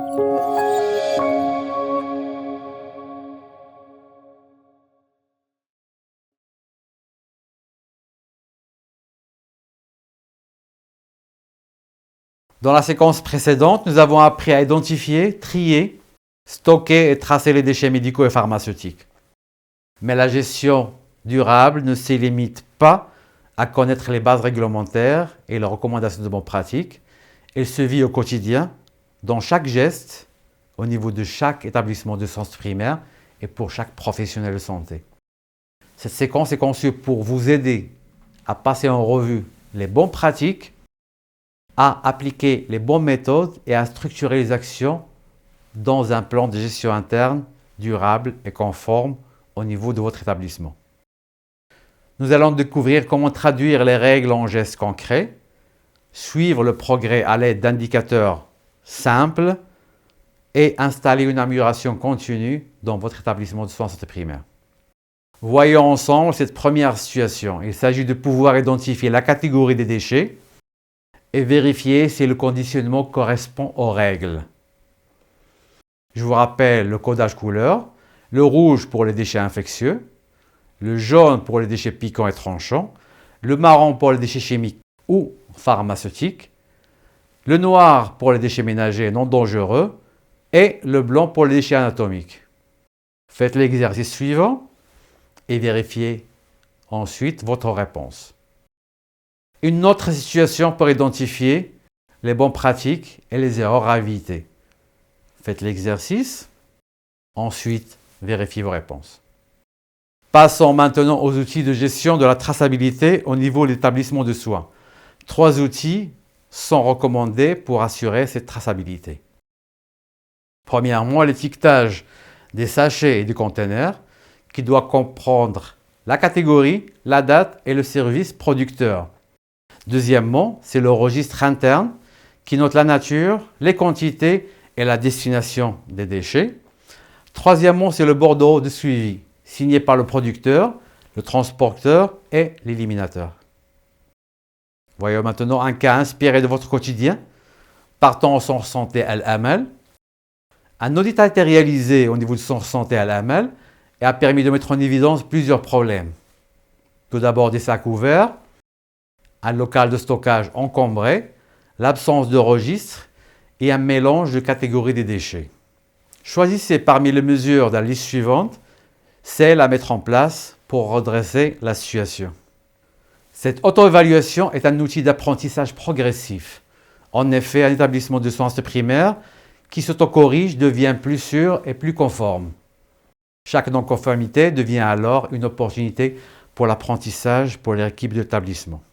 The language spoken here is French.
Dans la séquence précédente, nous avons appris à identifier, trier, stocker et tracer les déchets médicaux et pharmaceutiques. Mais la gestion durable ne se limite pas à connaître les bases réglementaires et les recommandations de bonnes pratiques. Elle se vit au quotidien, dans chaque geste, au niveau de chaque établissement de santé primaire et pour chaque professionnel de santé. Cette séquence est conçue pour vous aider à passer en revue les bonnes pratiques, à appliquer les bonnes méthodes et à structurer les actions dans un plan de gestion interne durable et conforme au niveau de votre établissement. Nous allons découvrir comment traduire les règles en gestes concrets, suivre le progrès à l'aide d'indicateurs simples et installer une amélioration continue dans votre établissement de soins de santé primaire. Voyons ensemble cette première situation. Il s'agit de pouvoir identifier la catégorie des déchets et vérifier si le conditionnement correspond aux règles. Je vous rappelle le codage couleur, le rouge pour les déchets infectieux, le jaune pour les déchets piquants et tranchants, le marron pour les déchets chimiques ou pharmaceutiques, le noir pour les déchets ménagers non dangereux et le blanc pour les déchets anatomiques. Faites l'exercice suivant et vérifiez ensuite votre réponse. Une autre situation pour identifier les bonnes pratiques et les erreurs à éviter. Faites l'exercice, ensuite vérifiez vos réponses. Passons maintenant aux outils de gestion de la traçabilité au niveau de l'établissement de soins. 3 outils sont recommandés pour assurer cette traçabilité. Premièrement, l'étiquetage des sachets et des conteneurs qui doit comprendre la catégorie, la date et le service producteur. Deuxièmement, c'est le registre interne qui note la nature, les quantités et la destination des déchets. Troisièmement, c'est le bordereau de suivi signé par le producteur, le transporteur et l'éliminateur. Voyons maintenant un cas inspiré de votre quotidien. Partons au centre santé Al-Amal. Un audit a été réalisé au niveau du centre santé Al-Amal et a permis de mettre en évidence plusieurs problèmes. Tout d'abord des sacs ouverts, un local de stockage encombré, l'absence de registre et un mélange de catégories des déchets. Choisissez parmi les mesures de la liste suivante celles à mettre en place pour redresser la situation. Cette auto-évaluation est un outil d'apprentissage progressif. En effet, un établissement de soins primaire qui s'auto-corrige devient plus sûr et plus conforme. Chaque non-conformité devient alors une opportunité pour l'apprentissage pour l'équipe d'établissement.